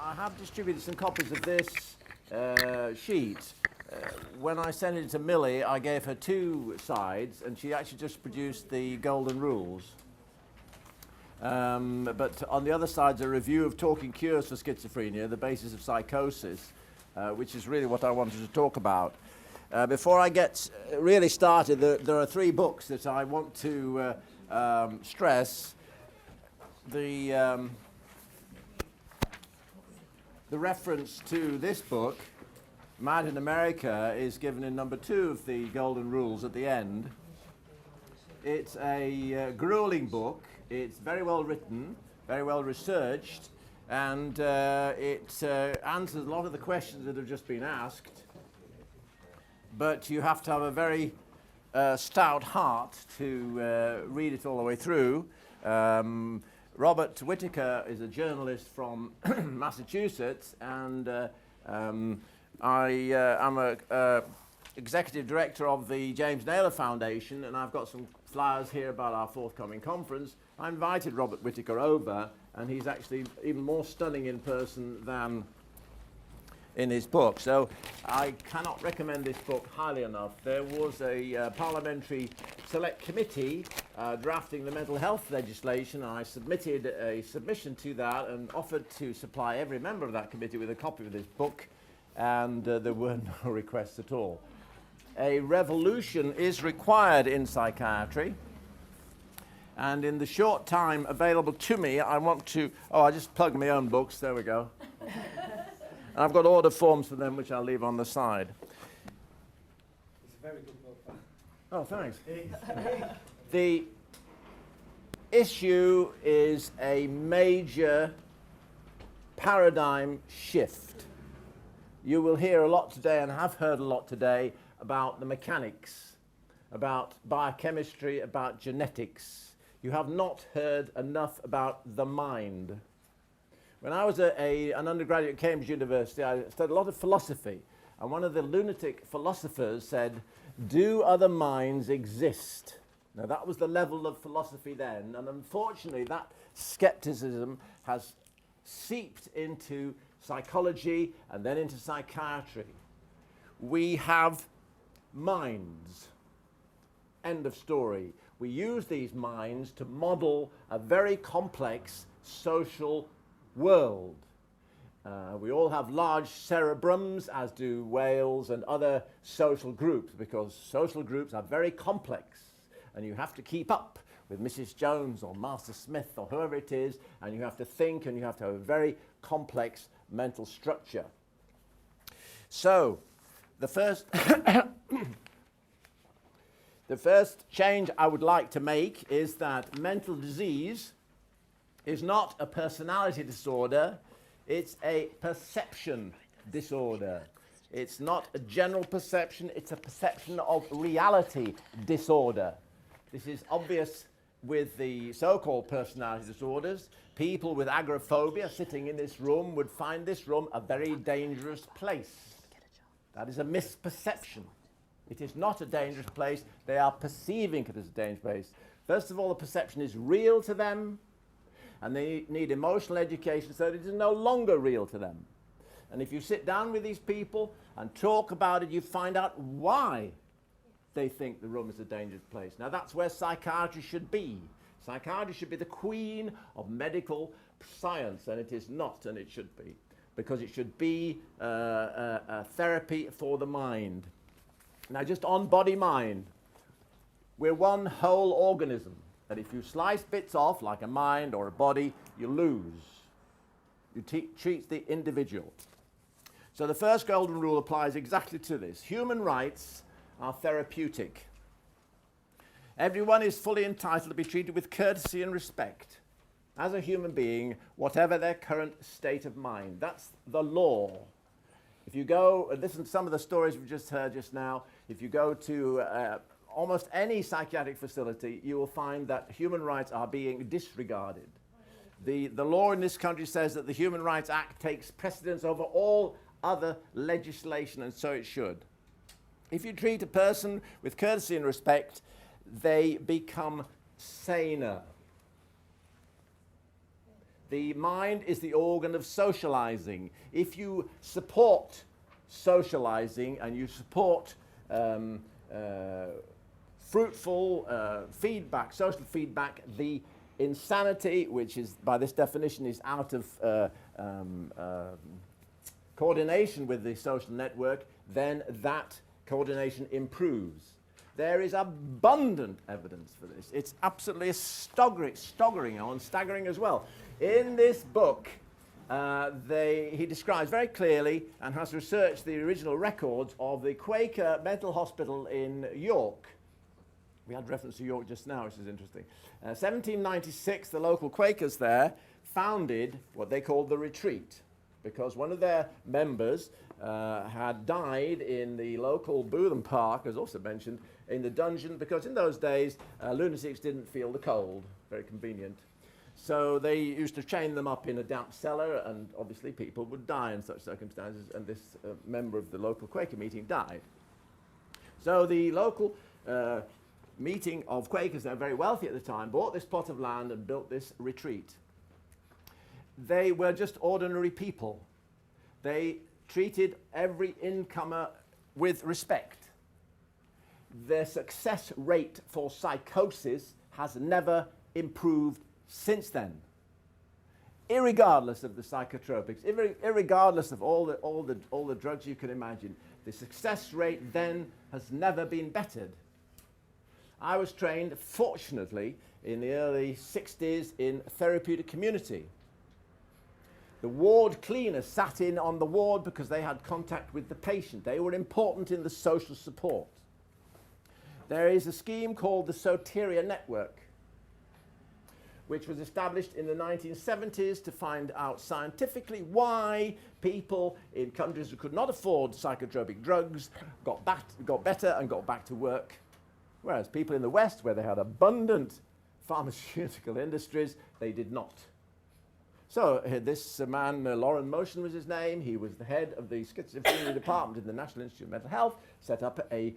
I have distributed some copies of this sheet. When I sent it to Millie, I gave her 2 sides, and she actually just produced the golden rules. But on the other side is a review of Talking Cures for Schizophrenia, the basis of psychosis, which is really what I wanted to talk about. Before I get really started, there are 3 books that I want to stress. The reference to this book, Mad in America, is given in number 2 of the Golden Rules at the end. It's a grueling book. It's very well written, very well researched, and it answers a lot of the questions that have just been asked. But you have to have a very stout heart to read it all the way through. Robert Whitaker is a journalist from Massachusetts, and I am a executive director of the James Naylor Foundation, and I've got some flyers here about our forthcoming conference. I invited Robert Whitaker over, and he's actually even more stunning in person than in his book. So I cannot recommend this book highly enough. There was a parliamentary select committee drafting the mental health legislation, and I submitted a submission to that and offered to supply every member of that committee with a copy of this book, and there were no requests at all. A revolution is required in psychiatry, and in the short time available to me, I want to... I just plugged my own books. There we go. I've got order forms for them, which I'll leave on the side. It's a very good book. Oh, thanks. The issue is a major paradigm shift. You will hear a lot today, and have heard a lot today, about the mechanics, about biochemistry, about genetics. You have not heard enough about the mind. When I was an undergraduate at Cambridge University, I studied a lot of philosophy, and one of the lunatic philosophers said, "Do other minds exist?" Now that was the level of philosophy then, and unfortunately that skepticism has seeped into psychology and then into psychiatry. We have minds. End of story. We use these minds to model a very complex social world. We all have large cerebrums, as do whales and other social groups, because social groups are very complex, and you have to keep up with Mrs. Jones or Master Smith or whoever it is, and you have to think, and you have to have a very complex mental structure. So, the first the first change I would like to make is that mental disease is not a personality disorder, it's a perception disorder. It's not a general perception, it's a perception of reality disorder. This is obvious with the so-called personality disorders. People with agoraphobia sitting in this room would find this room a very dangerous place. That is a misperception. It is not a dangerous place. They are perceiving it as a dangerous place. First of all, the perception is real to them, and they need emotional education so that it is no longer real to them. And if you sit down with these people and talk about it, you find out why they think the room is a dangerous place. Now that's where psychiatry should be. Psychiatry should be the queen of medical science, and it is not, and it should be, because it should be a therapy for the mind. Now just on body-mind, we're one whole organism, and if you slice bits off, like a mind or a body, you lose. You treat the individual. So the first golden rule applies exactly to this. Human rights are therapeutic. Everyone is fully entitled to be treated with courtesy and respect as a human being, whatever their current state of mind. That's the law. If you go and listen to some of the stories we've just heard just now, if you go to almost any psychiatric facility, you will find that human rights are being disregarded. The law in this country says that the Human Rights Act takes precedence over all other legislation, and so it should. If you treat a person with courtesy and respect, they become saner. The mind is the organ of socializing. If you support socializing and you support fruitful feedback, social feedback, the insanity, which is by this definition is out of coordination with the social network, then that coordination improves. There is abundant evidence for this. It's absolutely staggering as well. In this book, he describes very clearly and has researched the original records of the Quaker Mental Hospital in York. We had reference to York just now, which is interesting. 1796, the local Quakers there founded what they called the Retreat, because one of their members had died in the local Bootham Park, as also mentioned, in the dungeon, because in those days lunatics didn't feel the cold, very convenient. So they used to chain them up in a damp cellar, and obviously people would die in such circumstances, and this member of the local Quaker meeting died. So the local meeting of Quakers, they're very wealthy at the time, bought this plot of land and built this retreat. They were just ordinary people. They treated every incomer with respect. Their success rate for psychosis has never improved since then, irregardless of the psychotropics, irregardless of all the drugs you can imagine. The success rate then has never been bettered. I was trained, fortunately, in the early 60s in therapeutic community. The ward cleaners sat in on the ward because they had contact with the patient. They were important in the social support. There is a scheme called the Soteria Network, which was established in the 1970s to find out scientifically why people in countries who could not afford psychotropic drugs got better and got back to work, whereas people in the West, where they had abundant pharmaceutical industries, they did not. So this man, Loren Motion was his name. He was the head of the schizophrenia department in the National Institute of Mental Health, set up a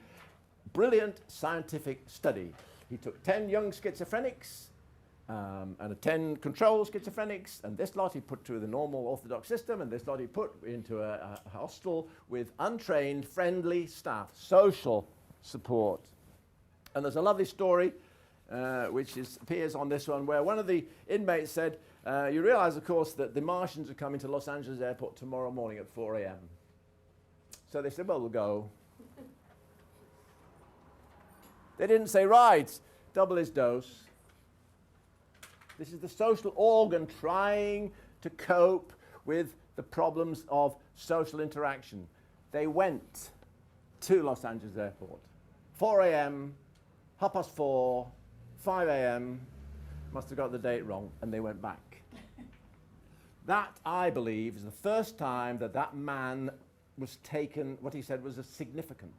brilliant scientific study. He took 10 young schizophrenics and 10 control schizophrenics, and this lot he put through the normal orthodox system, and this lot he put into a hostel with untrained, friendly staff, social support. And there's a lovely story which appears on this one, where one of the inmates said, you realize, of course, that the Martians are coming to Los Angeles Airport tomorrow morning at 4 a.m. So they said, well, we'll go. They didn't say, right, double his dose. This is the social organ trying to cope with the problems of social interaction. They went to Los Angeles Airport. 4 a.m., 4:30, 5 a.m., must have got the date wrong, and they went back. That, I believe, is the first time that that man was taken, what he said was a significant.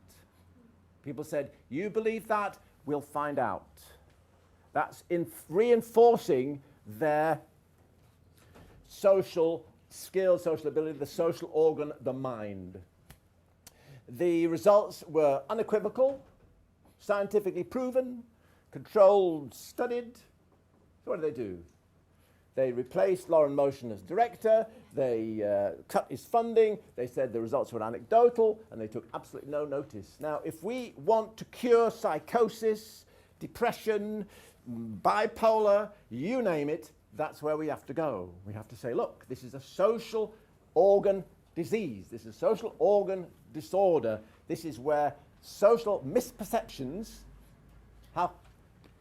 People said, you believe that? We'll find out. That's reinforcing their social skill, social ability, the social organ, the mind. The results were unequivocal, scientifically proven, controlled, studied. So what did they do? They replaced Loren Motion as director, they cut his funding, they said the results were anecdotal, and they took absolutely no notice. Now, if we want to cure psychosis, depression, bipolar, you name it, that's where we have to go. We have to say, look, this is a social organ disease. This is a social organ disorder. This is where social misperceptions have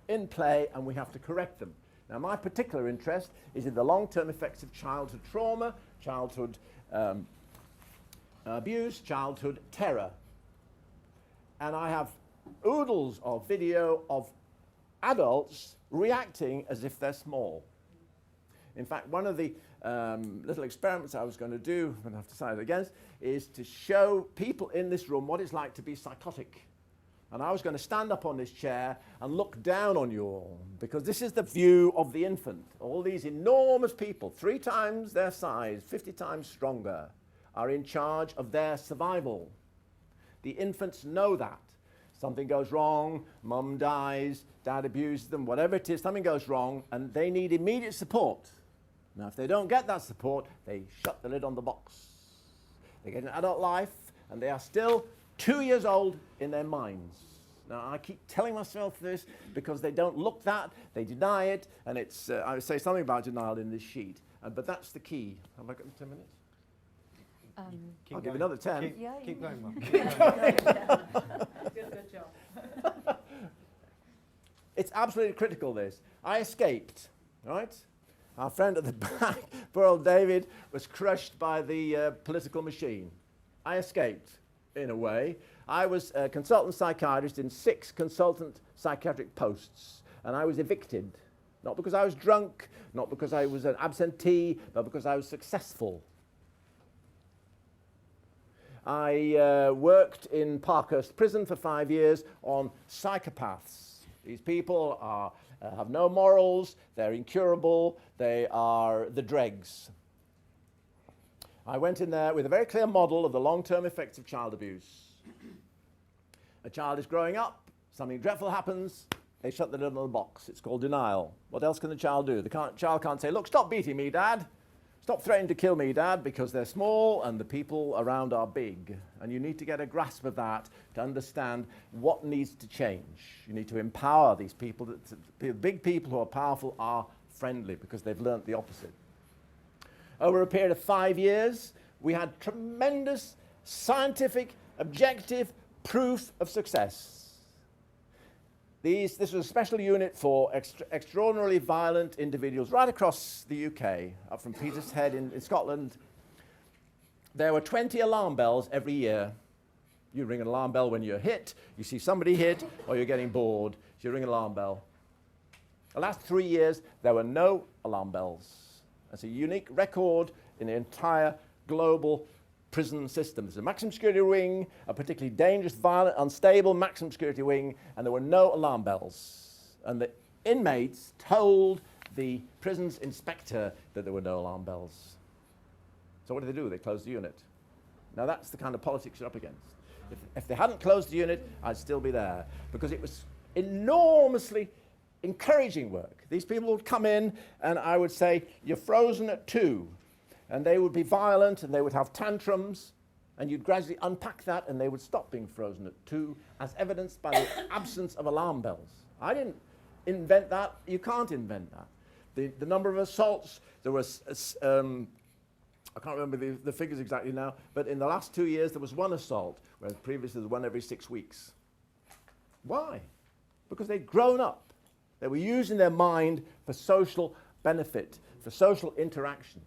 in play, and we have to correct them. Now, my particular interest is in the long-term effects of childhood trauma, childhood abuse, childhood terror. And I have oodles of video of adults reacting as if they're small. In fact, one of the little experiments I was going to do, I'm going to have to decide against, is to show people in this room what it's like to be psychotic. And I was going to stand up on this chair and look down on you all, because this is the view of the infant. All these enormous people, 3 times their size, 50 times stronger, are in charge of their survival. The infants know that. Something goes wrong, mum dies, dad abuses them, whatever it is, something goes wrong, and they need immediate support. Now, if they don't get that support, they shut the lid on the box. They get an adult life, and they are still 2 years old in their minds. Now, I keep telling myself this because they don't look that, they deny it, and it's, I would say something about denial in this sheet. But that's the key. Have I got 10 minutes? I'll give you another 10. Keep going, Mark. Good job. It's absolutely critical, this. I escaped, right? Our friend at the back, poor old David, was crushed by the political machine. I escaped, in a way. I was a consultant psychiatrist in 6 consultant psychiatric posts, and I was evicted. Not because I was drunk, not because I was an absentee, but because I was successful. I worked in Parkhurst Prison for 5 years on psychopaths. These people are, have no morals, they're incurable, they are the dregs. I went in there with a very clear model of the long-term effects of child abuse. A child is growing up, something dreadful happens, they shut the lid on the box. It's called denial. What else can the child do? The child can't say, look, stop beating me, Dad. Stop threatening to kill me, Dad, because they're small and the people around are big. And you need to get a grasp of that to understand what needs to change. You need to empower these people. Big people who are powerful are friendly because they've learnt the opposite. Over a period of 5 years, we had tremendous scientific, objective proof of success. This was a special unit for extraordinarily violent individuals right across the UK, up from Petershead in Scotland. There were 20 alarm bells every year. You ring an alarm bell when you're hit, you see somebody hit, or you're getting bored, so you ring an alarm bell. The last 3 years, there were no alarm bells. That's a unique record in the entire global prison system. There's a maximum security wing, a particularly dangerous, violent, unstable maximum security wing, and there were no alarm bells. And the inmates told the prison's inspector that there were no alarm bells. So what do? They closed the unit. Now that's the kind of politics you're up against. If they hadn't closed the unit, I'd still be there, because it was enormously encouraging work. These people would come in and I would say, you're frozen at 2. And they would be violent and they would have tantrums, and you'd gradually unpack that and they would stop being frozen at 2, as evidenced by the absence of alarm bells. I didn't invent that. You can't invent that. The number of assaults, there was, I can't remember the figures exactly now, but in the last 2 years there was 1 assault, whereas previously there was 1 every 6 weeks. Why? Because they'd grown up. They were using their mind for social benefit, for social interaction.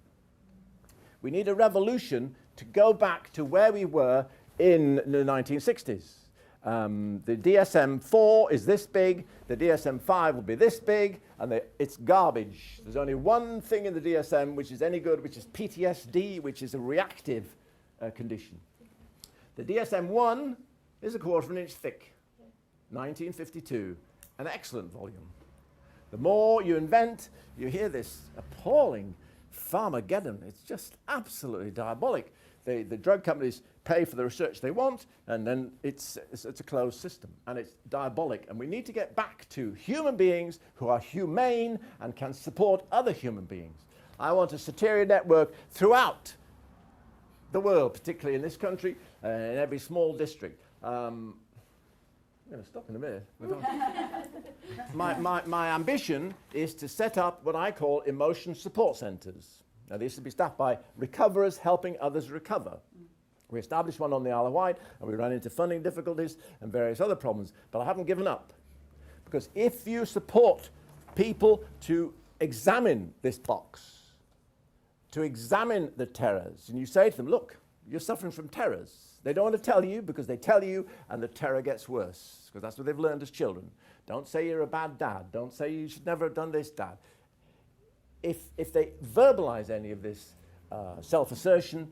We need a revolution to go back to where we were in the 1960s. The DSM-4 is this big, the DSM-5 will be this big, and it's garbage. There's only one thing in the DSM which is any good, which is PTSD, which is a reactive condition. The DSM-1 is 1/4 of an inch thick, 1952, an excellent volume. The more you invent, you hear this appalling Pharmageddon. It's just absolutely diabolic. The drug companies pay for the research they want, and then it's a closed system, and it's diabolic. And we need to get back to human beings who are humane and can support other human beings. I want a Soteria network throughout the world, particularly in this country, in every small district. I'm going to stop in a minute. My ambition is to set up what I call emotion support centres. Now, these will be staffed by recoverers helping others recover. We established one on the Isle of Wight, and we ran into funding difficulties and various other problems, but I haven't given up. Because if you support people to examine this box, to examine the terrors, and you say to them, look, you're suffering from terrors. They don't want to tell you because they tell you and the terror gets worse, because that's what they've learned as children. Don't say you're a bad dad. Don't say you should never have done this, Dad. If they verbalize any of this self-assertion,